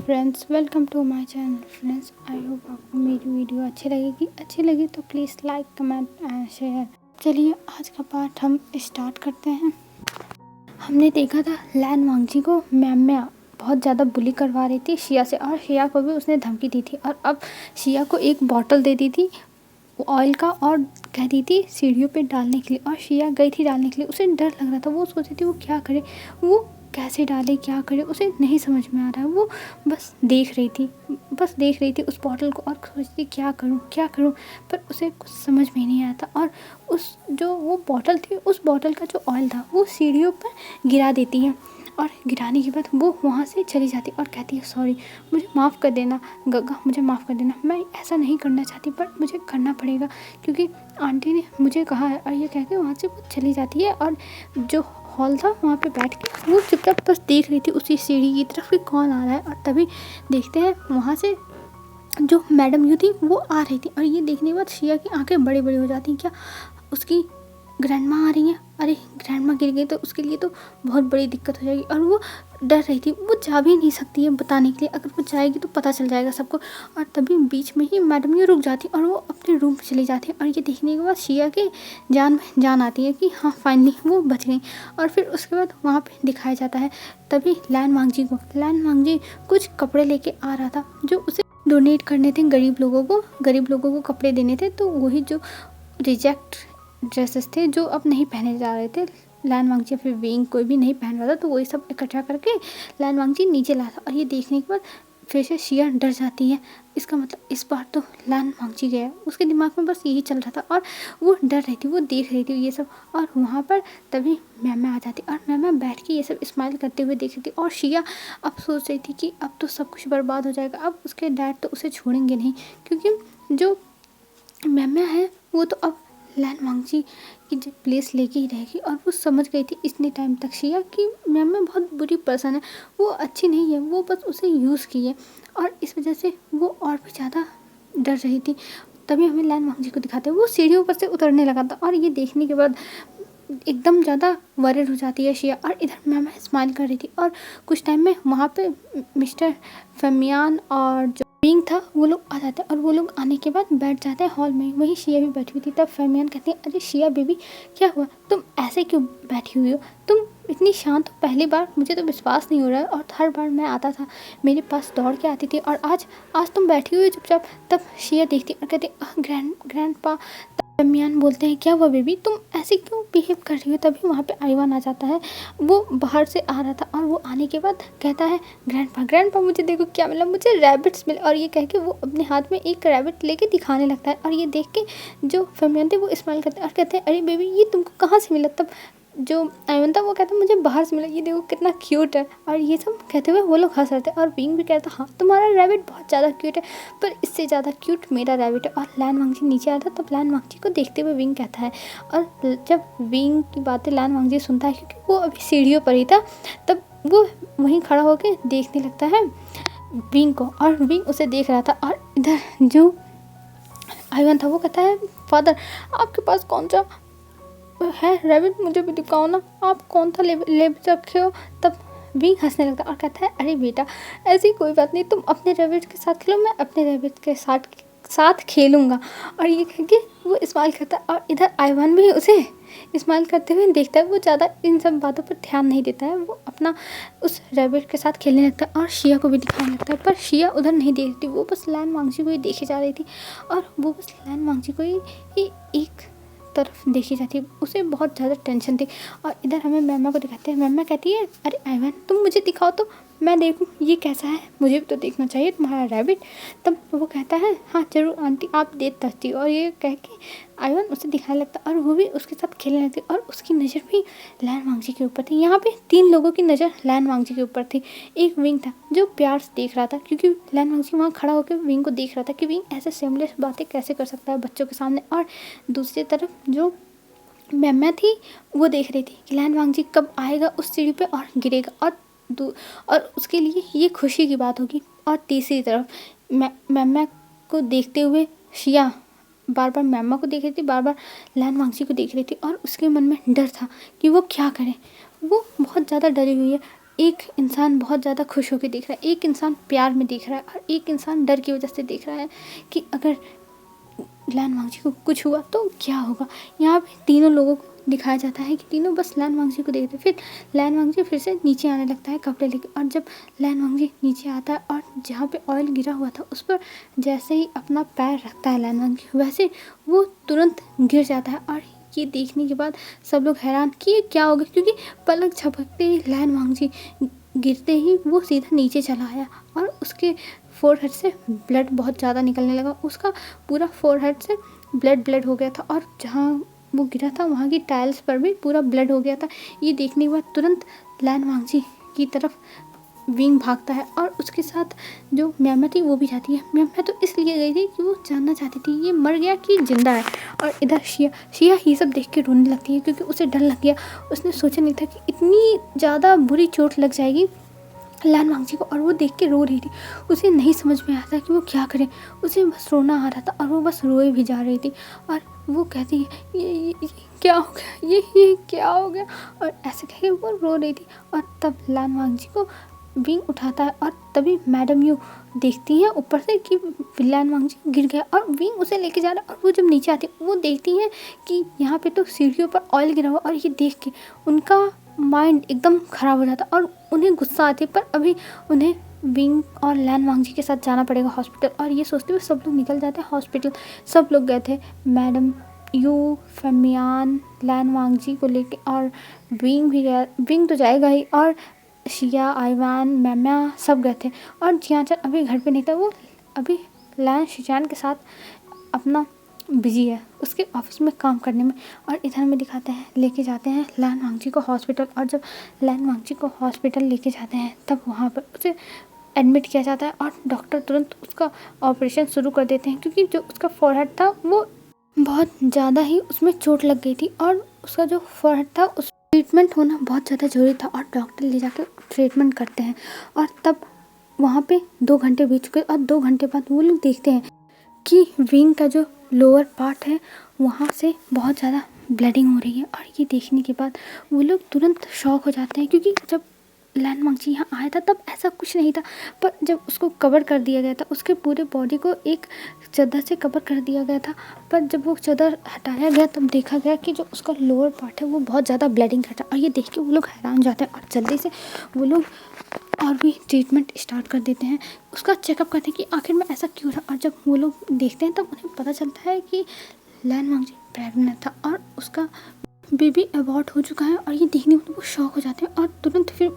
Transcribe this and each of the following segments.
Friends, welcome to my channel. Friends, I hope आपको मेरी video अच्छी लगी तो please like comment and share. चलिए आज का पार्ट हम स्टार्ट करते हैं। हमने देखा था लैन वांगजी को मैम बहुत ज़्यादा बुली करवा रही थी शिया से, और शिया को भी उसने धमकी दी थी, और अब शिया को एक बॉटल दे दी थी ऑयल का और कह दी थी सीढ़ियों पे डालने के लिए, और शिया गई थी डालने के लिए। उसे डर लग रहा था, वो सोच रही थी वो क्या करे, वो कैसे डाले, क्या करे, उसे नहीं समझ में आ रहा है। वो बस देख रही थी उस बॉटल को और सोचती क्या करूं, पर उसे कुछ समझ में नहीं आता। और उस जो वो बॉटल थी, उस बॉटल का जो ऑयल था वो सीढ़ियों पर गिरा देती है, और गिराने के बाद वो वहाँ से चली जाती और कहती है सॉरी, मुझे माफ़ कर देना गग्गा, मुझे माफ़ कर देना, मैं ऐसा नहीं करना चाहती पर मुझे करना पड़ेगा क्योंकि आंटी ने मुझे कहा है। और ये कह के वहाँ से वो चली जाती है, और जो हॉल था वहाँ पे बैठ के वो चुपचाप बस देख रही थी उसी सीढ़ी की तरफ कि कौन आ रहा है। और तभी देखते हैं वहाँ से जो मैडम यू थी वो आ रही थी, और ये देखने के बाद शिया की आंखें बड़ी बड़ी हो जाती हैं। क्या उसकी ग्रैंडमा आ रही हैं? अरे ग्रैंडमा गिर गई तो उसके लिए तो बहुत बड़ी दिक्कत हो जाएगी। और वो डर रही थी, वो जा भी नहीं सकती है बताने के लिए, अगर वो जाएगी तो पता चल जाएगा सबको। और तभी बीच में ही मैडम ये रुक जाती और वो अपने रूम में चली जाती है। और ये देखने के बाद शिया के जान में जान आती है कि हाँ फाइनली वो बच गई। और फिर उसके बाद वहाँ पे दिखाया जाता है तभी लैन वांगजी कुछ कपड़े लेके आ रहा था जो उसे डोनेट करने थे गरीब लोगों को कपड़े देने थे। तो वही जो रिजेक्ट ड्रेसेस थे जो अब नहीं पहने जा रहे थे, लैन वांगजी फिर विंग कोई भी नहीं पहन रहा था, तो वही सब इकट्ठा करके लैन वांगजी नीचे लाया था। और ये देखने के बाद फिर से शिया डर जाती है, इसका मतलब इस बार तो लैन वांगजी गया। उसके दिमाग में बस यही चल रहा था और वो डर रही थी, वो देख रही थी ये सब। और वहाँ पर तभी मैम आ जाती और मैम बैठ के ये सब स्माइल करते हुए देख रही थी। और शिया अब सोच रही थी कि अब तो सब कुछ बर्बाद हो जाएगा, अब उसके डैड तो उसे छोड़ेंगे नहीं, क्योंकि जो मैम है वो तो अब लैन वांगजी की जो प्लेस लेके ही रहेगी। और वो समझ गई थी इतने टाइम तक शिया कि मैम बहुत बुरी पर्सन है, वो अच्छी नहीं है, वो बस उसे यूज़ की है, और इस वजह से वो और भी ज़्यादा डर रही थी। तभी हमें लैन वांगजी को दिखाते हैं वो सीढ़ियों पर से उतरने लगा था, और ये देखने के बाद एकदम ज़्यादा वरिड हो जाती है शिया। और इधर मैम स्माइल कर रही थी, और कुछ टाइम में वहाँ पे मिस्टर फेमियान और जो विंग था वो लोग आ जाते हैं, और वो लोग आने के बाद बैठ जाते हैं हॉल में। वहीं शिया भी बैठी हुई थी। तब फेमियान कहती है अरे शिया बेबी क्या हुआ, तुम ऐसे क्यों बैठी हुई हो, तुम इतनी शांत हो, पहली बार, मुझे तो विश्वास नहीं हो रहा है, और हर बार मैं आता था मेरे पास दौड़ के आती थी, और आज तुम बैठी हुई हो चुपचाप। तब शिया देखती और कहती ग्रैंड पा। दरमियान बोलते हैं क्या हुआ बेबी, तुम ऐसे क्यों बिहेव कर रही हो। तभी वहाँ पे आइवान आ जाता है, वो बाहर से आ रहा था, और वो आने के बाद कहता है ग्रैंडपा मुझे देखो क्या मिला, मुझे रैबिट्स मिले। और ये कह के वो अपने हाथ में एक रैबिट लेके दिखाने लगता है, और ये देख के जो फेमियन थे वो स्माइल करते हैं और कहते हैं अरे बेबी ये तुमको कहाँ से मिला। तब जो आइवन था वो कहता है मुझे बाहर से मिला, ये देखो कितना क्यूट है। और ये सब कहते हुए वो लोग हंस रहे थे, और विंग भी कहता हाँ तुम्हारा रैबिट बहुत ज़्यादा क्यूट है, पर इससे ज़्यादा क्यूट मेरा रैबिट है। और लैन वांगजी नीचे आता है, तब लैन वांगजी को देखते हुए विंग कहता है, और जब विंग की बातें लैन वांगजी सुनता है क्योंकि वो अभी सीढ़ियों पर ही था, तब वो वहीं खड़ा होकर देखने लगता है विंग को, और विंग उसे देख रहा था। और इधर जो आइवन था वो कहता है फादर आपके पास कौन सा है रैबिट, मुझे भी दिखाओ ना, आप कौन सा ले रखे हो। तब विंग हंसने लगता और कहता है अरे बेटा ऐसी कोई बात नहीं, तुम अपने रैबिट के साथ खेलो, मैं अपने रैबिट के साथ खेलूँगा। और ये कह के वो स्माइल करता है, और इधर आइवान भी उसे स्माइल करते हुए देखता है। वो ज़्यादा इन सब बातों पर ध्यान नहीं देता है, वो अपना उस रैबिट के साथ खेलने लगता है, और शिया को भी दिखाने लगता है। पर शिया उधर नहीं देखती, वो बस लैन वांगजी को ही देखी जा रही थी, और वो बस लैन वांगजी को ही एक तरफ देखी जाती है, उसे बहुत ज़्यादा टेंशन थी। और इधर हमें मैमा को दिखाते हैं, मैमा कहती है अरे आइवन तुम मुझे दिखाओ तो मैं देखूं ये कैसा है, मुझे भी तो देखना चाहिए तुम्हारा रैबिट। तब वो कहता है हाँ जरूर आंटी आप देख सकती हो। और ये कह के आइवन उसे दिखाने लगता, और वो भी उसके साथ खेलने लगती, और उसकी नज़र भी लैन वांगजी के ऊपर थी। यहाँ पे 3 लोगों की नज़र लैन वांगजी के ऊपर थी। एक विंग था जो प्यार से देख रहा था, क्योंकि लैन वांगजी वहाँ खड़ा होकर विंग को देख रहा था कि विंग ऐसे सेमलेस बातें कैसे कर सकता है बच्चों के सामने। और दूसरी तरफ जो मैम थी वो देख रही थी कि लैन वांगजी कब आएगा उस सीढ़ी पे और गिरेगा, और उसके लिए ये खुशी की बात होगी। और तीसरी तरफ मैम को देखते हुए शिया बार बार मैमा को देख रही थी, बार बार लैन वांगजी को देख रही थी, और उसके मन में डर था कि वो क्या करे। वो बहुत ज़्यादा डरी हुई है, एक इंसान बहुत ज़्यादा खुश होकर देख रहा है, एक इंसान प्यार में देख रहा है और एक इंसान डर की वजह से देख रहा है कि अगर लैन वांगजी को कुछ हुआ तो क्या होगा। यहाँ पे तीनों लोगों को दिखाया जाता है कि तीनों बस लैन वांगजी को देखते। फिर लैन वांगजी फिर से नीचे आने लगता है कपड़े लेके, और जब लैन वांगजी नीचे आता है और जहाँ पे ऑयल गिरा हुआ था उस पर जैसे ही अपना पैर रखता है लैन वांगजी, वैसे वो तुरंत गिर जाता है। और ये देखने के बाद सब लोग हैरान कि ये क्या हो गया, क्योंकि पलक झपकते ही लैन वांगजी गिरते ही वो सीधा नीचे चला आया और उसके फोरहेड से ब्लड बहुत ज़्यादा निकलने लगा। उसका पूरा फोरहेड से ब्लड हो गया था और जहाँ वो गिरा था वहाँ की टाइल्स पर भी पूरा ब्लड हो गया था। ये देखने के बाद तुरंत लैन वांगजी की तरफ विंग भागता है और उसके साथ जो म्यामा थी वो भी जाती है। म्यामा तो इसलिए गई थी कि वो जानना चाहती थी ये मर गया कि जिंदा है। और इधर शिया ये सब देख के रोने लगती है क्योंकि उसे डर लग गया। उसने सोचा नहीं था कि इतनी ज़्यादा बुरी चोट लग जाएगी लैन वांगजी को, और वो देख के रो रही थी। उसे नहीं समझ में आता कि वो क्या करे, उसे बस रोना आ रहा था और वो बस रोए भी जा रही थी। और वो कहती है ये क्या हो गया, ये क्या हो गया, और ऐसे कह के वो रो रही थी। और तब लैन वांगजी को विंग उठाता है और तभी मैडम यू देखती हैं ऊपर से कि लैन वांगजी गिर गया और विंग उसे लेके जा रहा है। और वो जब नीचे आती है वो देखती हैं कि यहाँ पे तो सीढ़ियों पर ऑयल गिरा हुआ, और ये देख के उनका माइंड एकदम ख़राब हो जाता और उन्हें गुस्सा आती है। पर अभी उन्हें विंग और लैन वांगजी के साथ जाना पड़ेगा हॉस्पिटल, और ये सोचते हुए सब लोग निकल जाते हैं हॉस्पिटल। सब लोग गए थे, मैडम यू, फेमियान, लैन वांगजी को लेके, और विंग भी गया। विंग तो जाएगा ही, और शिया, आइवान, मैम्या सब गए थे। और जियाचन अभी घर पे नहीं था, वो अभी लैन शिजान के साथ अपना बिजी है उसके ऑफिस में काम करने में। और इधर में दिखाते हैं लेके जाते हैं लैन वांगजी को हॉस्पिटल, और जब लैन वांगजी को हॉस्पिटल लेके जाते हैं तब वहाँ पर उसे एडमिट किया जाता है और डॉक्टर तुरंत उसका ऑपरेशन शुरू कर देते हैं, क्योंकि जो उसका फोरहेड था वो बहुत ज़्यादा ही उसमें चोट लग गई थी और उसका जो फोरहेड था उस ट्रीटमेंट होना बहुत ज़्यादा ज़रूरी था। और डॉक्टर ले जाके ट्रीटमेंट करते हैं और तब वहाँ पे 2 घंटे बीत चुके और 2 घंटे बाद वो लोग देखते हैं कि विंग का जो लोअर पार्ट है वहाँ से बहुत ज़्यादा ब्लीडिंग हो रही है। और ये देखने के बाद वो लोग तुरंत शॉक हो जाते हैं, क्योंकि जब लैन वांगजी यहाँ आया था तब ऐसा कुछ नहीं था। पर जब उसको कवर कर दिया गया था, उसके पूरे बॉडी को एक चादर से कवर कर दिया गया था, पर जब वो चादर हटाया गया तब देखा गया कि जो उसका लोअर पार्ट है वो बहुत ज़्यादा ब्लीडिंग करता है। और ये देख के वो लोग हैरान हो जाते हैं और जल्दी से वो लोग और भी ट्रीटमेंट स्टार्ट कर देते हैं, उसका चेकअप करते हैं कि आखिर में ऐसा क्यों रहा। और जब वो लोग देखते हैं तब उन्हें पता चलता है कि लैन वांगजी प्रेग्नेंट था और उसका बेबी अबॉर्ट हो चुका है। और ये देखने में वो शॉक हो जाते हैं और तुरंत फिर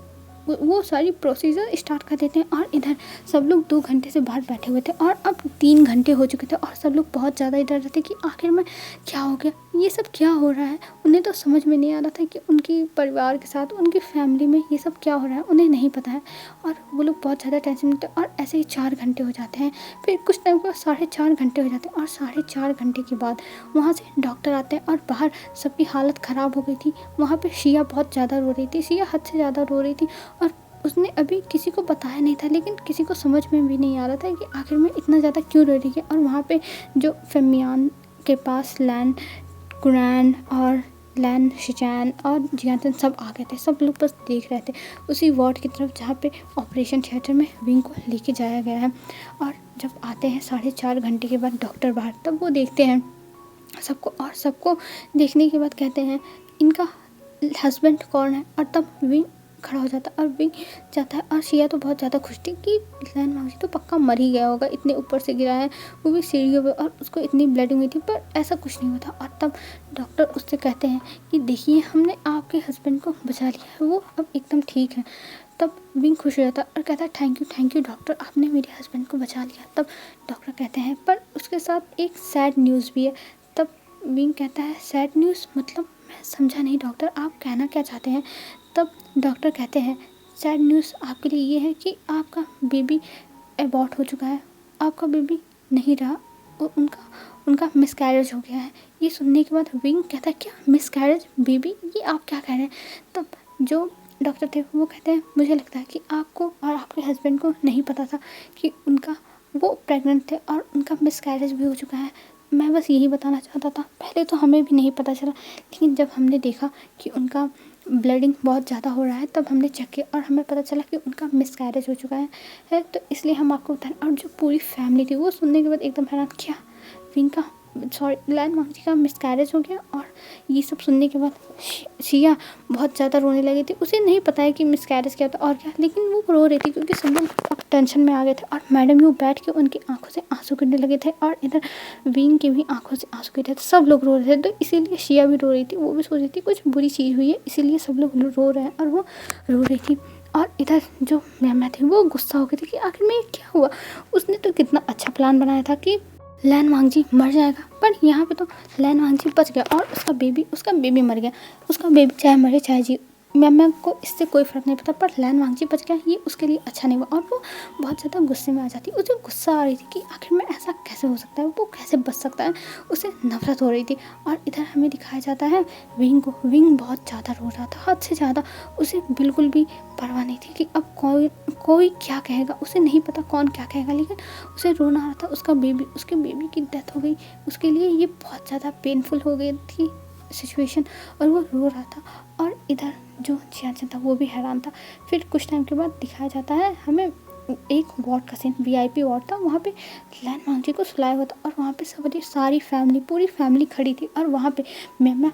वो सारी प्रोसीजर स्टार्ट कर देते हैं। और इधर सब लोग 2 घंटे से बाहर बैठे हुए थे और अब 3 घंटे हो चुके थे और सब लोग बहुत ज़्यादा डर रहे थे कि आखिर में क्या हो गया, ये सब क्या हो रहा है। उन्हें तो समझ में नहीं आ रहा था कि उनकी परिवार के साथ, उनकी फैमिली में ये सब क्या हो रहा है, उन्हें नहीं पता है। और वो लोग बहुत ज़्यादा टेंशन में थे और ऐसे ही 4 घंटे हो जाते हैं। फिर कुछ टाइम के बाद 4.5 घंटे हो जाते हैं और 4.5 घंटे के बाद वहाँ से डॉक्टर आते हैं और बाहर सबकी हालत ख़राब हो गई थी। वहाँ पर शिया बहुत ज़्यादा रो रही थी, शिया हद से ज़्यादा रो रही थी और उसने अभी किसी को बताया नहीं था, लेकिन किसी को समझ में भी नहीं आ रहा था कि आखिर में इतना ज़्यादा क्यों रो रही है। और वहाँ पे जो फेमियान के पास लैन कुरैन और लैन शिचैन और जियाचन सब आ गए थे। सब लोग बस देख रहे थे उसी वार्ड की तरफ जहाँ पे ऑपरेशन थिएटर में विंग को लेके जाया गया है। और जब आते हैं 4.5 घंटे के बाद डॉक्टर बाहर, तब वो देखते हैं सबको, और सबको देखने के बाद कहते हैं इनका हस्बैंड कौन है। और तब विंग खड़ा हो जाता है और विंग जाता है। और शिया तो बहुत ज़्यादा खुश थी कि लैन वांगजी तो पक्का मर ही गया होगा, इतने ऊपर से गिरा है, वो भी सीढ़ियों पे, और उसको इतनी ब्लीडिंग हुई थी, पर ऐसा कुछ नहीं हुआ था। और तब डॉक्टर उससे कहते हैं कि देखिए हमने आपके हस्बैंड को बचा लिया है, वो अब एकदम ठीक है। तब विंग खुश हो जाता है और कहता है थैंक यू डॉक्टर, आपने मेरे हस्बैंड को बचा लिया। तब डॉक्टर कहते हैं पर उसके साथ एक सैड न्यूज़ भी है। तब विंग कहता है सैड न्यूज़ मतलब, मैं समझा नहीं डॉक्टर, आप कहना क्या चाहते हैं। तब डॉक्टर कहते हैं सैड न्यूज़ आपके लिए ये है कि आपका बेबी अबॉर्ट हो चुका है, आपका बेबी नहीं रहा, उनका मिसकैरेज हो गया है। ये सुनने के बाद विंग कहता है क्या मिसकैरेज बेबी, ये आप क्या कह रहे हैं। तब जो डॉक्टर थे वो कहते हैं मुझे लगता है कि आपको और आपके हस्बैंड को नहीं पता था कि वो प्रेग्नेंट थे और उनका मिसकैरेज भी हो चुका है। मैं बस यही बताना चाहता था, पहले तो हमें भी नहीं पता चला, लेकिन जब हमने देखा कि उनका ब्लीडिंग बहुत ज़्यादा हो रहा है। तब हमने चेक किया और हमें पता चला कि उनका मिसकैरेज हो चुका है। तो इसलिए हम आपको बताएं। और जो पूरी फैमिली थी वो सुनने के बाद एकदम हैरान, क्या विंग का लैन मांगजी का मिसकैरेज हो गया। और ये सब सुनने के बाद शिया बहुत ज़्यादा रोने लगी थी। उसे नहीं पता है कि मिसकैरेज क्या होता और क्या, लेकिन वो रो रही थी क्योंकि सब लोग अब टेंशन में आ गए थे। और मैडम यूँ बैठ के उनकी आंखों से आंसू गिरने लगे थे और इधर विंग की भी आंखों से आंसू गिर रहे थे। सब लोग रो रहे थे, तो इसीलिए शिया भी रो रही थी। वो भी सोच रही थी कुछ बुरी चीज़ हुई है, इसीलिए सब लोग रो रहे हैं और वो रो रही थी। और इधर जो मैम थी वो गुस्सा हो गई थी कि आखिर में क्या हुआ। उसने तो कितना अच्छा प्लान बनाया था कि लैन वांगजी मर जाएगा, पर यहाँ पे तो लैन वांगजी बच गया और उसका बेबी मर गया। उसका बेबी चाहे मरे चाहे जी, मैम को इससे कोई फ़र्क नहीं पड़ता, पर लैन वांगजी बच गया, ये उसके लिए अच्छा नहीं हुआ। और वो बहुत ज़्यादा गुस्से में आ जाती। उसे गुस्सा आ रही थी कि आखिर में ऐसा कैसे हो सकता है, वो कैसे बच सकता है। उसे नफरत हो रही थी। और इधर हमें दिखाया जाता है विंग को। विंग बहुत ज़्यादा रो रहा था, हद से ज़्यादा। उसे बिल्कुल भी परवाह नहीं थी कि अब कोई क्या कहेगा। उसे नहीं पता कौन क्या कहेगा, लेकिन उसे रोना आ रहा था। उसके बेबी की डेथ हो गई, उसके लिए ये बहुत ज़्यादा पेनफुल हो गई थी सिचुएशन, और वो रो रहा था। और इधर जो जियान था वो भी हैरान था। फिर कुछ टाइम के बाद दिखाया जाता है हमें एक वार्ड का सीन, वीआईपी वार्ड था। वहाँ पे लैन वांगजी को सुलाया हुआ था और वहाँ पे सारी फैमिली, पूरी फैमिली खड़ी थी। और वहाँ पे मैम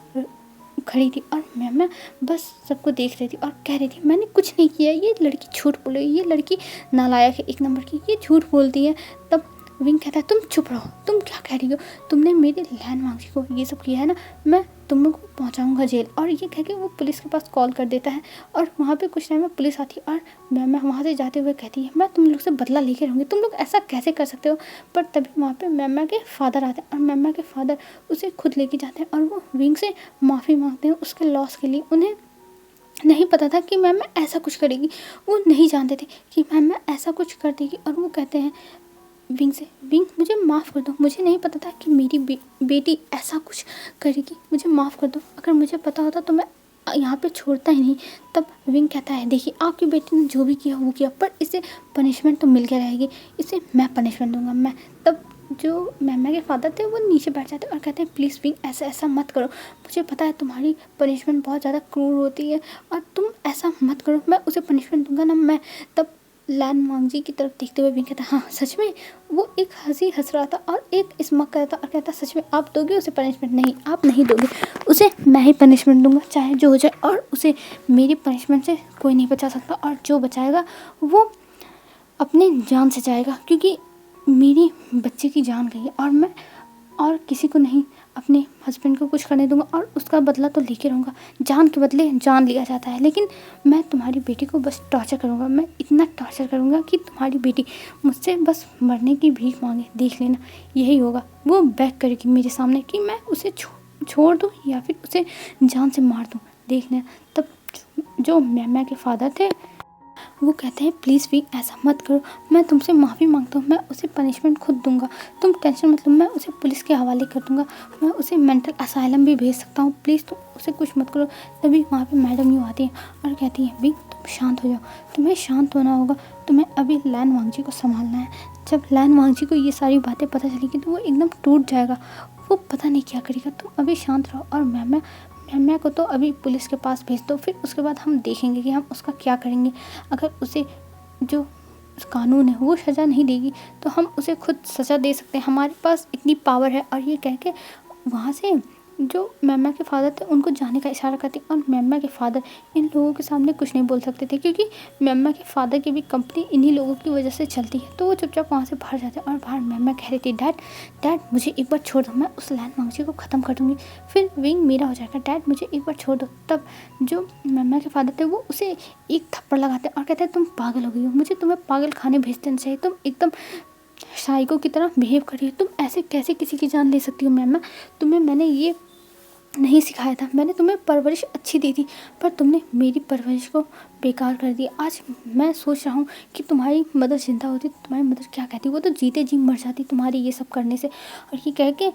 खड़ी थी और मैम बस सबको देख रही थी और कह रही थी मैंने कुछ नहीं किया, ये लड़की झूठ बोल रही है, ये लड़की नालायक है, एक नंबर की, ये झूठ बोलती है। तब विंग कहता है तुम चुप रहो, तुम क्या कह रही हो, तुमने मेरे लैन वांगजी को ये सब किया है ना, मैं तुम लोग को पहुँचाऊँगा जेल। और ये कह के वो पुलिस के पास कॉल कर देता है। और वहाँ पे कुछ टाइम में पुलिस आती है और मैम वहाँ से जाते हुए कहती है मैं तुम लोग से बदला लेके रहूँगी, तुम लोग ऐसा कैसे कर सकते हो। पर तभी वहाँ पे मैम के फादर आते हैं और मैम के फादर उसे खुद लेके जाते हैं और वो विंग से माफ़ी मांगते हैं उसके लॉस के लिए। उन्हें नहीं पता था कि मैम ऐसा कुछ करेगी, वो नहीं जानते थे कि मैम ऐसा कुछ कर देगी। और वो कहते हैं विंग से, विंग मुझे माफ़ कर दो, मुझे नहीं पता था कि मेरी बेटी ऐसा कुछ करेगी, मुझे माफ़ कर दो, अगर मुझे पता होता तो मैं यहाँ पे छोड़ता ही नहीं। तब विंग कहता है देखिए आपकी बेटी ने जो भी किया वो किया, पर इसे पनिशमेंट तो मिल के रहेगी, इसे मैं पनिशमेंट दूंगा मैं। तब जो मैम के फादर थे वो नीचे बैठ जाते और कहते हैं प्लीज़ विंग ऐसा ऐसा मत करो, मुझे पता है तुम्हारी पनिशमेंट बहुत ज़्यादा क्रूर होती है और तुम ऐसा मत करो, मैं उसे पनिशमेंट दूंगा ना मैं। तब लैन वांगजी की तरफ देखते हुए विंग कहता हाँ सच में। वो एक हंसी हंस रहा था और एक स्मक कर रहा था और कहता सच में आप दोगे उसे पनिशमेंट, नहीं आप नहीं दोगे, उसे मैं ही पनिशमेंट दूंगा चाहे जो हो जाए, और उसे मेरी पनिशमेंट से कोई नहीं बचा सकता, और जो बचाएगा वो अपने जान से जाएगा, क्योंकि मेरी बच्चे की जान गई है और मैं और किसी को नहीं अपने हस्बैंड को कुछ करने दूंगा, और उसका बदला तो लेके रहूँगा। जान के बदले जान लिया जाता है, लेकिन मैं तुम्हारी बेटी को बस टॉर्चर करूँगा, मैं इतना टॉर्चर करूँगा कि तुम्हारी बेटी मुझसे बस मरने की भीख मांगे, देख लेना यही होगा। वो बैक करेगी मेरे सामने कि मैं उसे छोड़ दूँ या फिर उसे जान से मार दूँ, देख लेना। तब जो मैम के फादर थे वो कहते हैं प्लीज़ भी ऐसा मत करो, मैं तुमसे माफ़ी मांगता हूँ, मैं उसे पनिशमेंट खुद दूंगा, तुम टेंशन मत लो, मैं उसे पुलिस के हवाले कर दूंगा, मैं उसे मेंटल असाइलम भी भेज सकता हूँ, प्लीज़ तुम उसे कुछ मत करो। तभी वहाँ पे मैडम यूँ आती है और कहती है भी तुम शांत हो जाओ, तुम्हें शांत होना होगा, तुम्हें अभी लैन वांगजी को संभालना है। जब लैन वांगजी को ये सारी बातें पता चलेगी तो वो एकदम टूट जाएगा, वो पता नहीं क्या करेगा, तुम अभी शांत रहो। और मैम को तो अभी पुलिस के पास भेज दो, फिर उसके बाद हम देखेंगे कि हम उसका क्या करेंगे। अगर उसे जो कानून है वो सज़ा नहीं देगी तो हम उसे खुद सज़ा दे सकते हैं, हमारे पास इतनी पावर है। और ये कह के वहाँ से जो मैम के फादर थे उनको जाने का इशारा करती, और मैम के फादर इन लोगों के सामने कुछ नहीं बोल सकते थे, क्योंकि मैम के फादर की भी कंपनी इन्हीं लोगों की वजह से चलती है। तो वो चुपचाप वहाँ से बाहर जाते हैं और बाहर मैम कह रही थी डैड मुझे एक बार छोड़ दो, मैं उस लैन वांगजी को ख़त्म कर दूँगी, फिर विंग मेरा हो जाएगा, डैड मुझे एक बार छोड़ दो। तब जो मैम के फादर थे वो उसे एक थप्पड़ लगाते और कहते हैं तुम पागल हो गई हो, मुझे तुम्हें पागल खाने भेज देना चाहिए, तुम एकदम साइको की तरह बिहेव कर रही हो, तुम ऐसे कैसे किसी की जान ले सकती हो मैम, तुम्हें मैंने ये नहीं सिखाया था, मैंने तुम्हें परवरिश अच्छी दी थी पर तुमने मेरी परवरिश को बेकार कर दिया। आज मैं सोच रहा हूँ कि तुम्हारी मदर जिंदा होती तो तुम्हारी मदर क्या कहती, वो तो जीते जी मर जाती तुम्हारी ये सब करने से। और ये कह के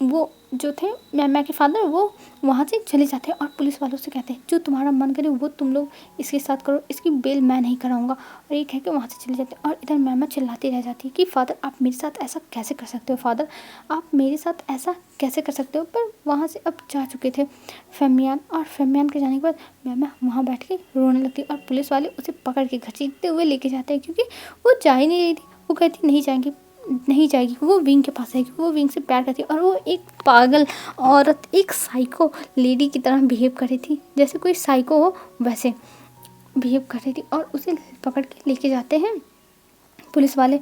वो जो थे मैम के फादर वो वहाँ से चले जाते हैं और पुलिस वालों से कहते हैं जो तुम्हारा मन करे वो तुम लोग इसके साथ करो, इसकी बेल मैं नहीं कराऊंगा। और ये कह के वहाँ से चले जाते हैं और इधर मैम चिल्लाती रह जाती है कि फादर आप मेरे साथ ऐसा कैसे कर सकते हो, फादर आप मेरे साथ ऐसा कैसे कर सकते हो। पर वहाँ से अब जा चुके थे फेमियान, और फेमियान के जाने के बाद मैम वहाँ बैठ के रोने लगती और पुलिस वाले उसे पकड़ के घसीटते हुए लेके जाते हैं क्योंकि वो जा ही नहीं रही थी। वो कहती नहीं जाएगी, वो विंग के पास आएगी, वो विंग से प्यार करती है और वो एक पागल औरत, एक साइको लेडी की तरह बिहेव कर रही थी, जैसे कोई साइको हो वैसे बिहेव कर रही थी। और उसे पकड़ के लेके जाते हैं पुलिस वाले,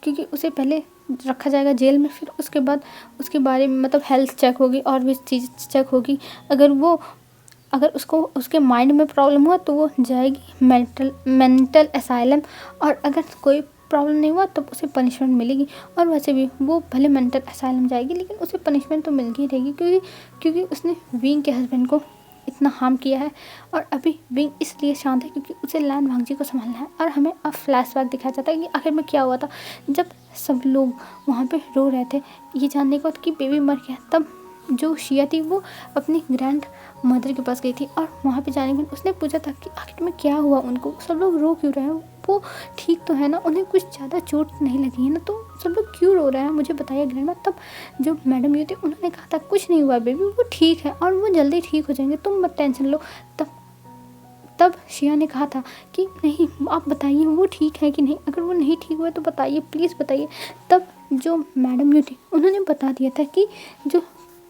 क्योंकि उसे पहले रखा जाएगा जेल में, फिर उसके बाद उसके बारे में मतलब हेल्थ चेक होगी और भी चीज़ चेक होगी। अगर उसको उसके माइंड में प्रॉब्लम हुआ तो वो जाएगी मेंटल असाइलम, और अगर कोई प्रॉब्लम नहीं हुआ तो उसे पनिशमेंट मिलेगी। और वैसे भी वो भले मेंटल असाइलम जाएगी लेकिन उसे पनिशमेंट तो मिल ही रहेगी, क्योंकि उसने विंग के हस्बैंड को इतना हार्म किया है। और अभी विंग इसलिए शांत है क्योंकि उसे लैन वांगजी को संभालना है। और हमें अब फ्लैशबैक दिखाया जाता है कि आखिर में क्या हुआ था जब सब लोग वहाँ पे रो रहे थे ये जानने के बाद कि बेबी मर गया। तब जो शिया थी वो अपनी ग्रैंड मदर के पास गई थी और वहाँ पे जाने के बाद उसने पूछा था कि आखिर में क्या हुआ, उनको सब लोग रो क्यों रहे हैं, वो ठीक तो है ना, उन्हें कुछ ज़्यादा चोट नहीं लगी है ना, तो सब लोग क्यों रो रहे हैं, मुझे बताइए ग्रैंडमा। तब जो मैडम ये थे उन्होंने कहा था कुछ नहीं हुआ बेबी, वो ठीक है और वो जल्दी ठीक हो जाएंगे, तुम मत टेंशन लो। तब शिया ने कहा था कि नहीं आप बताइए वो ठीक है कि नहीं, अगर वो नहीं ठीक हुआ तो बताइए प्लीज़ बताइए। तब जो मैडम यू थी उन्होंने बता दिया था कि जो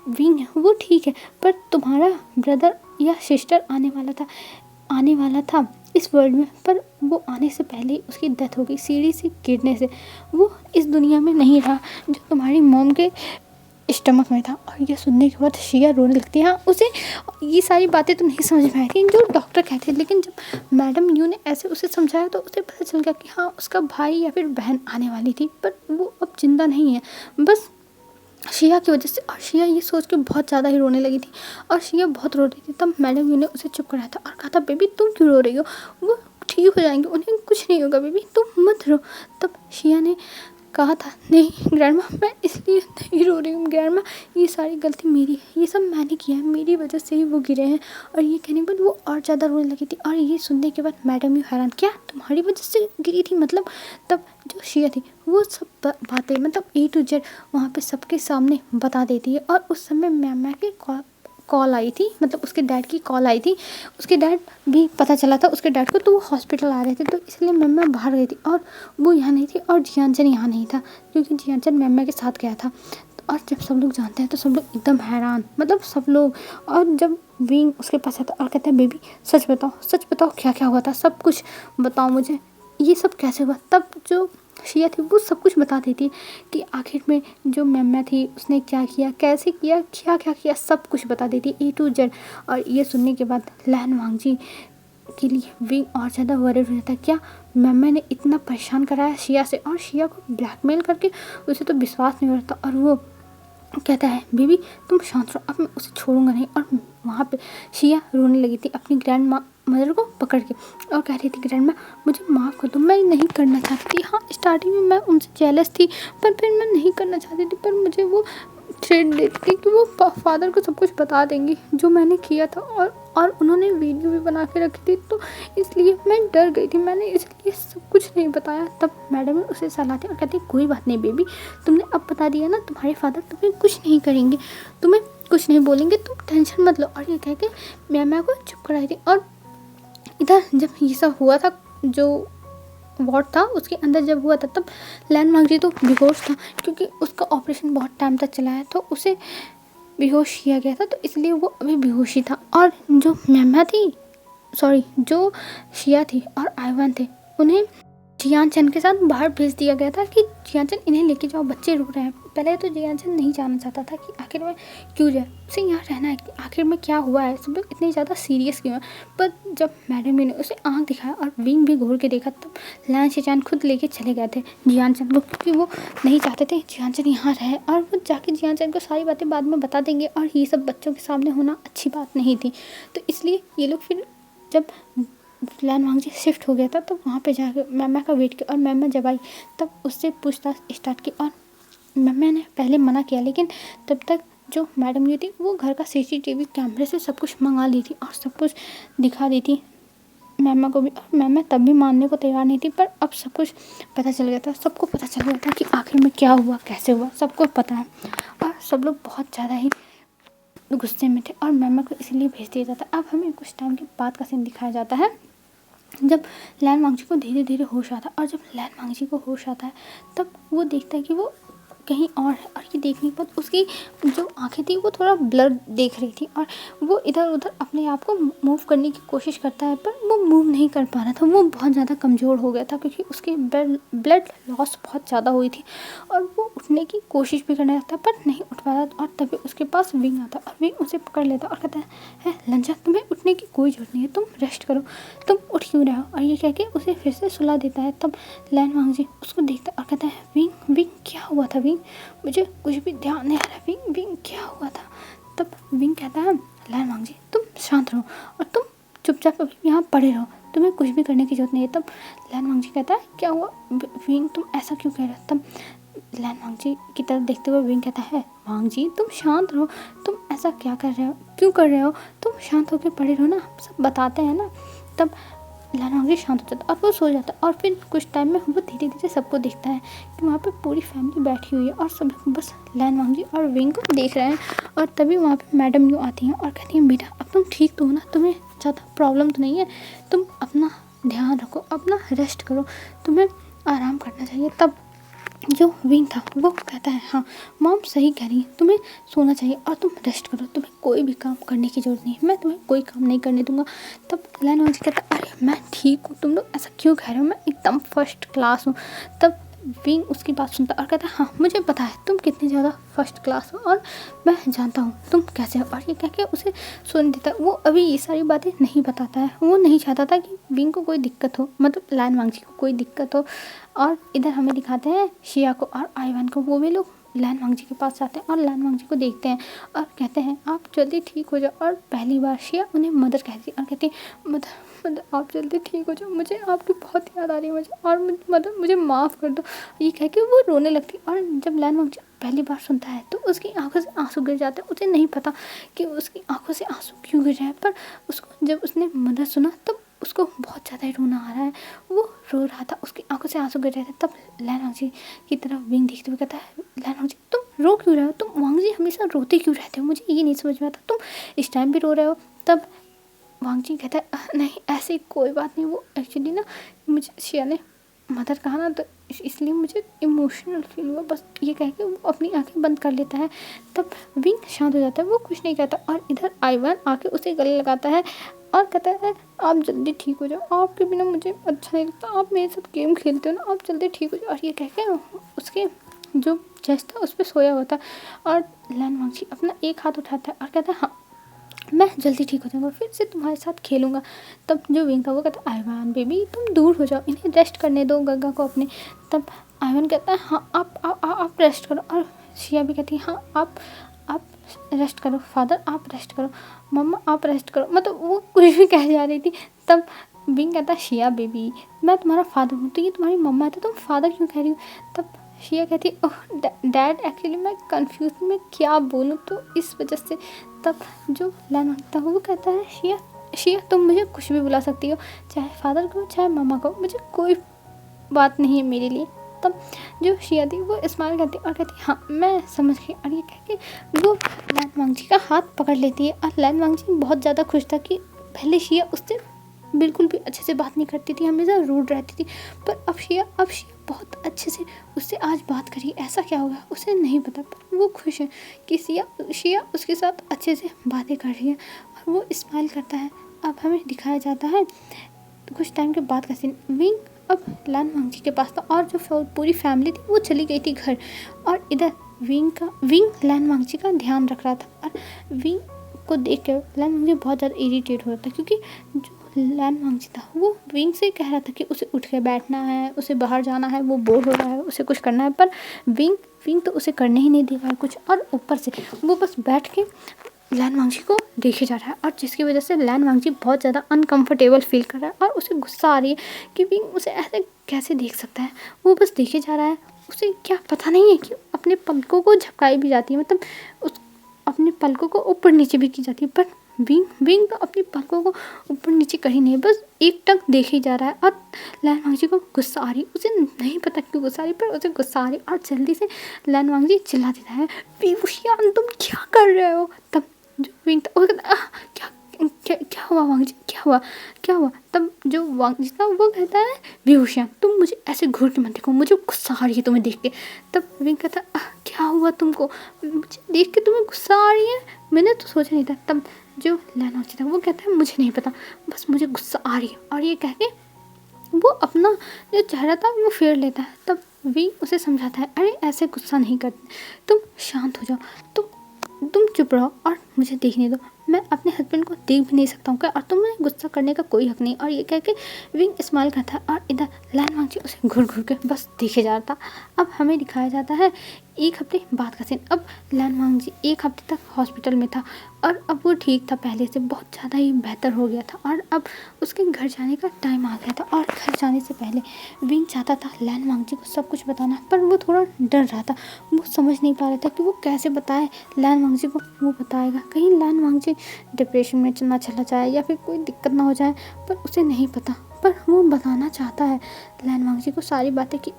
विंग है वो ठीक है, पर तुम्हारा ब्रदर या सिस्टर आने वाला था इस वर्ल्ड में, पर वो आने से पहले ही उसकी डेथ हो गई सीढ़ी से गिरने से, वो इस दुनिया में नहीं रहा जो तुम्हारी मॉम के स्टमक में था। और ये सुनने के बाद शिया रोने लगती है। हाँ, उसे ये सारी बातें तो नहीं समझ में आई थी जो डॉक्टर कहते हैं, लेकिन जब मैडम यू ने ऐसे उसे समझाया तो उसे पता चल गया कि हाँ उसका भाई या फिर बहन आने वाली थी, पर वो अब जिंदा नहीं है, बस शिया की वजह से। और शिया ये सोच के बहुत ज़्यादा ही रोने लगी थी और शिया बहुत रो रही थी। तब मैडम यू ने उसे चुप कराया था और कहा था बेबी तुम क्यों रो रही हो, वो ठीक हो जाएंगे, उन्हें कुछ नहीं होगा बेबी, तुम मत रो। तब शिया ने कहा था नहीं ग्रैंडमा मैं इसलिए नहीं रो रही हूँ ग्रैंडमा, ये सारी गलती मेरी है, ये सब मैंने किया है, मेरी वजह से ही वो गिरे हैं। और ये कहने के बाद वो और ज़्यादा रोने लगी थी। और ये सुनने के बाद मैडम यू हैरान, क्या तुम्हारी वजह से गिरी थी मतलब। तब जो शिया थी वो सब बातें मतलब A to Z वहाँ पे सबके सामने बता देती है। और उस समय मैम के कॉल आई थी, मतलब उसके डैड की कॉल आई थी, उसके डैड भी पता चला था उसके डैड को, तो वो हॉस्पिटल आ रहे थे, तो इसलिए मम्मा बाहर गई थी और वो यहाँ नहीं थी और जियांचन यहाँ नहीं था क्योंकि जियांचन मम्मा के साथ गया था। और जब सब लोग जानते हैं तो सब लोग एकदम हैरान, मतलब सब लोग। और जब विंग उसके पास आता और कहता है बेबी सच बताओ क्या क्या हुआ था, सब कुछ बताओ मुझे, ये सब कैसे हुआ। तब जो शिया थी वो सब कुछ बता देती कि आखिर में जो मम्मा थी उसने क्या किया, कैसे किया, क्या क्या किया, सब कुछ बता देती A to Z। और ये सुनने के बाद लैन वांगजी के लिए विंग और ज़्यादा वरीड हो जाता है, क्या मम्मा ने इतना परेशान कराया शिया से और शिया को ब्लैकमेल करके, उसे तो विश्वास नहीं हो रहा था। और वो कहता है बेबी तुम शांत रहो, अब मैं उसे छोड़ूंगा नहीं। और वहाँ पे शिया रोने लगी थी अपनी ग्रैंड मदर को पकड़ के और कह रही थी ग्रैंडमा मुझे माफ़ कर दो, मैं नहीं करना चाहती थी। हाँ स्टार्टिंग में मैं उनसे जेलस थी पर फिर मैं नहीं करना चाहती थी, पर मुझे वो थ्रेट देती थी कि वो फादर को सब कुछ बता देंगी जो मैंने किया था। और उन्होंने वीडियो भी बना के रखी थी, तो इसलिए मैं डर गई थी, मैंने इसलिए सब कुछ नहीं बताया। तब मैडम उसे सलाह दी और कहती कोई बात नहीं बेबी, तुमने अब बता दिया ना, तुम्हारे फादर तुम्हें कुछ नहीं करेंगे, तुम्हें कुछ नहीं बोलेंगे, तुम टेंशन मत लो। और ये कह के मैम को चुप कराई थी। और इधर जब ये सब हुआ था, जो वार्ड था उसके अंदर जब हुआ था, तब लैन वांगजी तो बेहोश था क्योंकि उसका ऑपरेशन बहुत टाइम तक चला है, तो उसे बेहोश किया गया था, तो इसलिए वो अभी बेहोश ही था। और जो जो शिया थी और आइवान थे उन्हें जियांचन के साथ बाहर भेज दिया गया था कि जियांचन इन्हें लेके जाओ, बच्चे रो रहे हैं। पहले तो जियांचन नहीं जानना चाहता था कि आखिर में क्यों जाए, उसे यहाँ रहना है, आखिर में क्या हुआ है, सब लोग इतने ज़्यादा सीरियस क्यों हैं। पर जब मैडम ने उसे आँख दिखाया और विंग भी घूर के देखा, तब लैन शिचान खुद लेके चले गए थे जियांचन को, क्योंकि वो नहीं चाहते थे जियांचन यहाँ रहे और वो जाके जियांचन को सारी बातें बाद में बता देंगे और ये सब बच्चों के सामने होना अच्छी बात नहीं थी। तो इसलिए ये लोग फिर जब लैन वांगजी शिफ्ट हो गया था तो वहाँ पे जाकर मम्मा का वेट किया। और मम्मा जब आई तब उससे पूछताछ स्टार्ट की और मम्मा ने पहले मना किया, लेकिन तब तक जो मैडम ये थी वो घर का सीसीटीवी कैमरे से सब कुछ मंगा ली थी और सब कुछ दिखा दी थी मैमा को भी। और मैमा तब भी मानने को तैयार नहीं थी, पर अब सब कुछ पता चल गया था, सबको पता चल गया था कि आखिर में क्या हुआ, कैसे हुआ, सबको पता है। और सब लोग बहुत ज़्यादा ही गुस्से में थे और मैमा को इसीलिए भेज दिया जाता। अब हमें कुछ टाइम के बाद का सीन दिखाया जाता है जब लैन वांगजी को धीरे धीरे होश आता है। और जब लैन वांगजी को होश आता है तब वो देखता है कि वो कहीं और है, और ये देखने के बाद उसकी जो आंखें थी वो थोड़ा ब्लर देख रही थी और वो इधर उधर अपने आप को मूव करने की कोशिश करता है, पर वो मूव नहीं कर पा रहा था। वो बहुत ज़्यादा कमज़ोर हो गया था क्योंकि उसकी ब्लड लॉस बहुत ज़्यादा हुई थी और वो उठने की कोशिश भी करने लगता पर नहीं उठ पा रहा। और तभी उसके पास विंग आता और विंग उसे पकड़ लेता और कहता है लंजा, तुम्हें उठने की कोई ज़रूरत नहीं है, तुम रेस्ट करो, तुम उठ क्यों रहे हो। और ये कह के उसे फिर से सुला देता है। तब लैन वांगजी उसको देखता और कहता है विंग विंग क्या हुआ था विंग, मुझे कुछ भी ध्यान नहीं आ रहा विंग विंग क्या हुआ था। तब विंग कहता है लैन वांगजी तुम शांत रहो और तुम चुपचाप अभी यहाँ पड़े रहो, तुम्हें कुछ भी करने की जरूरत नहीं है। तब लैन वांगजी कहता है क्या हुआ विंग, तुम ऐसा क्यों कह रहे हो। तब लैन वांगजी की तरफ देखते हुए विंग कहता है वांगजी तुम शांत रहो, तुम ऐसा क्या कर रहे हो, क्यों कर रहे हो, तुम शांत होकर पड़े रहो ना, सब बताते हैं ना। तब लैन वांगजी शांत हो जाता और वो सो जाता। और फिर कुछ टाइम में वो धीरे धीरे सबको देखता है कि वहाँ पे पूरी फैमिली बैठी हुई है और सब बस लैन वांगजी और विंग को देख रहे हैं। और तभी वहाँ पे मैडम न्यू आती हैं और कहती हैं बेटा अब तुम ठीक तो हो ना, तुम्हें ज़्यादा प्रॉब्लम तो नहीं है, तुम अपना ध्यान रखो, अपना रेस्ट करो, तुम्हें आराम करना चाहिए। तब जो विंग था वो कहता है हाँ मॉम सही कह रही है, तुम्हें सोना चाहिए और तुम रेस्ट करो, तुम्हें कोई भी काम करने की जरूरत नहीं है, मैं तुम्हें कोई काम नहीं करने दूंगा। तब लैन वांगजी कहता है अरे मैं ठीक हूँ, तुम लोग ऐसा क्यों कह रहे हो, मैं एकदम फर्स्ट क्लास हूँ। तब विंग उसकी बात सुनता और कहता है हाँ मुझे पता है तुम कितनी ज़्यादा फर्स्ट क्लास हो और मैं जानता हूँ तुम कैसे हो। और ये कह के उसे सुन देता है। वो अभी ये सारी बातें नहीं बताता है, वो नहीं चाहता था कि विंग को कोई दिक्कत हो, मतलब लैन वांगजी को कोई दिक्कत हो। और इधर हमें दिखाते हैं शिया को और आइवान को, वो भी लोग लैन वांगजी के पास जाते हैं और लैन वांगजी को देखते हैं और कहते हैं आप जल्दी ठीक हो जाओ। और पहली बार शिया उन्हें मदर कहती है और कहती है मदर मदर आप जल्दी ठीक हो जाओ, मुझे आपकी बहुत याद आ रही है मुझे, और मदर मुझे माफ़ कर दो। ये कह के वो रोने लगती है। और जब लैन वांगजी पहली बार सुनता है तो उसकी आंखों से आंसू गिर जाते हैं। उसे नहीं पता कि उसकी आंखों से आंसू क्यों गिर रहे हैं, पर उसको जब उसने मदर सुना तब उसको बहुत ज़्यादा ही रोना आ रहा है, वो रो रहा था, उसकी आंखों से आंसू गिर रहे थे। तब लैन वांगजी की तरफ विंग देखते हुए कहता है लैन वांगजी तुम रो क्यों रहे हो, तुम वांगजी हमेशा रोते क्यों रहते हो, मुझे ये नहीं समझ में आता, तुम इस टाइम भी रो रहे हो। तब वांगजी कहता है नहीं ऐसी कोई बात नहीं, वो एक्चुअली ना मुझे शिया ने मदर कहा ना तो इसलिए मुझे इमोशनल फील हुआ, बस ये कह के वो अपनी आंखें बंद कर लेता है। तब विंग शांत हो जाता है, वो कुछ नहीं कहता। और इधर आइवान आके उसे गले लगाता है और कहता है आप जल्दी ठीक हो जाओ, आपके बिना मुझे अच्छा नहीं लगता, आप मेरे साथ गेम खेलते हो ना, आप जल्दी ठीक हो जाओ। और ये कह के उसके जो चेस्ट था उस पर सोया हुआ था और लैन वांगजी अपना एक हाथ उठाता है और कहता है हाँ मैं जल्दी ठीक हो जाऊंगा, फिर से तुम्हारे साथ खेलूंगा। तब जो विंग था वो कहता है आइवान बेबी तुम दूर हो जाओ, इन्हें रेस्ट करने दो गग्गा को अपने। तब आइवान कहता है हाँ आप रेस्ट करो। और शिया भी कहती है हाँ आप रेस्ट करो, फादर आप रेस्ट करो, मम्मा आप रेस्ट करो, मतलब वो कुछ भी कह जा रही थी। तब विंग कहता है शिया बेबी मैं तुम्हारा फादर हूँ, तो ये तुम्हारी मम्मा है तो तुम फादर क्यों कह रही हो। तब शिया कहती है ओह डैड एक्चुअली मैं कंफ्यूज मैं क्या बोलूँ तो इस वजह से। तब जो लैन वांगजी था वो कहता है शिया तुम मुझे कुछ भी बुला सकती हो, चाहे फादर को चाहे मम्मा को, मुझे कोई बात नहीं है मेरे लिए। तब जो शिया थी वो स्माइल करती और कहती हाँ मैं समझ गई। और ये कह के वो लैन वांगजी का हाथ पकड़ लेती है। और लैन वांगजी बहुत ज़्यादा खुश था कि पहले शिया उससे बिल्कुल भी अच्छे से बात नहीं करती थी, हमेशा रूड रहती थी, पर अब शिया बहुत अच्छे से उससे आज बात करी। ऐसा क्या होगा उसे नहीं पता, पर वो खुश है कि शिया उसके साथ अच्छे से बातें कर रही है और वो स्माइल करता है। अब हमें दिखाया जाता है कुछ टाइम के बाद का सीन। विंग अब लैन वांगजी के पास था और जो पूरी फैमिली थी वो चली गई थी घर। और इधर विंग लैन वांगजी का ध्यान रख रहा था और विंग को देख कर लैन वांगजी बहुत ज़्यादा इरिटेट हो रहा था, क्योंकि जो लैन वांगजी था वो विंग से कह रहा था कि उसे उठ के बैठना है, उसे बाहर जाना है, वो बोर हो रहा है, उसे कुछ करना है, पर विंग तो उसे करने ही नहीं देगा कुछ। और ऊपर से वो बस बैठ के लैन वांगजी को देखे जा रहा है, और जिसकी वजह से लैन वांगजी बहुत ज़्यादा अनकंफर्टेबल फील कर रहा है और उसे गुस्सा आ रही है कि विंग उसे ऐसे कैसे देख सकता है। वो बस देखे जा रहा है, उसे क्या पता नहीं है कि अपने पंखों को झपकाई भी जाती है, मतलब उस अपने पलकों को ऊपर नीचे भी की जाती है, पर विंग तो अपनी पलकों को ऊपर नीचे कहीं नहीं, बस एक टक देखे जा रहा है। और लैनवांगजी को गुस्सा आ रही, उसे नहीं पता क्यों गुस्सा आ रही, पर उसे गुस्सा आ रही और जल्दी से लैनवांगजी चिल्ला देता है, विवुशियान तुम क्या कर रहे हो। तब जो विंग था वो कहता क्या क्या क्या हुआ वांगजी, क्या हुआ। तब जो वांगजी था वो कहता है, विवुशियान तुम मुझे ऐसे घूर के मत देखो, मुझे गुस्सा आ रही है तुम्हें देख के। तब विंग कहता क्या हुआ तुमको, मुझे देख के तुम्हें गुस्सा आ रही है, मैंने तो सोचा नहीं था। तब जो लैनवांगजी था वो कहता है मुझे नहीं पता, बस मुझे गुस्सा आ रही है। और ये कह के वो अपना जो चेहरा था वो फेर लेता है। तब विंग उसे समझाता है, अरे ऐसे गुस्सा नहीं करते, तुम शांत हो जाओ, तुम चुप रहो और मुझे देखने दो, मैं अपने हस्बैंड को देख भी नहीं सकता हूँ क्या, और तुम्हें गुस्सा करने का कोई हक नहीं। और ये कह के विंग स्माइल करता है और इधर लैनवांगजी उसे घूर घूर के बस देखे जा रहा था। अब हमें दिखाया जाता है एक हफ्ते बाद का सीन। अब लैनवांगजी एक हफ्ते तक हॉस्पिटल में था और अब वो ठीक था, पहले से बहुत ज़्यादा ही बेहतर हो गया था और अब उसके घर जाने का टाइम आ गया था। और घर जाने से पहले विंग चाहता था लैनवांगजी को सब कुछ बताना, पर वो थोड़ा डर रहा था, वो समझ नहीं पा रहा था कि वो कैसे बताए लैनवांगजी को वो बताएगा, कहीं लैनवांगजी डिप्रेशन में ना चला जाए या फिर कोई दिक्कत ना हो जाए, पर उसे नहीं पता। पर वो बताना चाहता है लैनवांगजी को सारी बातें कि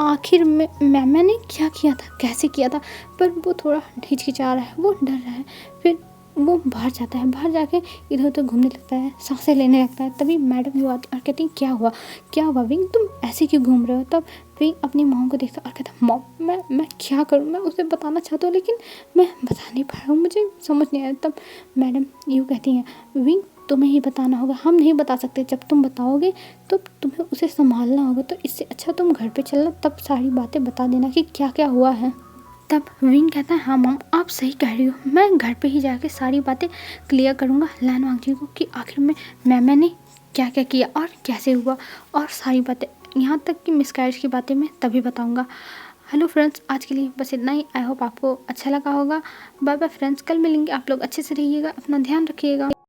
आखिर में मैंने क्या किया था, कैसे किया था, पर वो थोड़ा हिचकिचा रहा है, वो डर रहा है। फिर वो बाहर जाता है, बाहर जाके इधर उधर घूमने लगता है, सांसें लेने लगता है। तभी मैडम वो आती और कहती हैं क्या हुआ विंग, तुम ऐसे क्यों घूम रहे हो। तब विंग अपनी मॉम को देखता और कहता मॉम मैं क्या करूँ, मैं उसे बताना चाहता हूँ लेकिन मैं बता नहीं पा रहा हूँ, मुझे समझ नहीं आया। तब मैडम यूँ कहती हैं, विंग तुम्हें ही बताना होगा, हम नहीं बता सकते, जब तुम बताओगे तो तुम्हें उसे संभालना होगा, तो इससे अच्छा तुम घर पे चलना, तब सारी बातें बता देना कि क्या क्या हुआ है। तब विंग कहता है हाँ मॉम आप सही कह रही हो, मैं घर पे ही जाके सारी बातें क्लियर करूँगा लैनवांगजी को कि आखिर में मैंने क्या क्या किया और कैसे हुआ, और सारी बातें यहाँ तक कि मिसकैरेज की बातें मैं तभी बताऊँगा। हेलो फ्रेंड्स, आज के लिए बस इतना ही। आई होप आपको अच्छा लगा होगा। बाय बाय फ्रेंड्स, कल मिलेंगे। आप लोग अच्छे से रहिएगा, अपना ध्यान रखिएगा।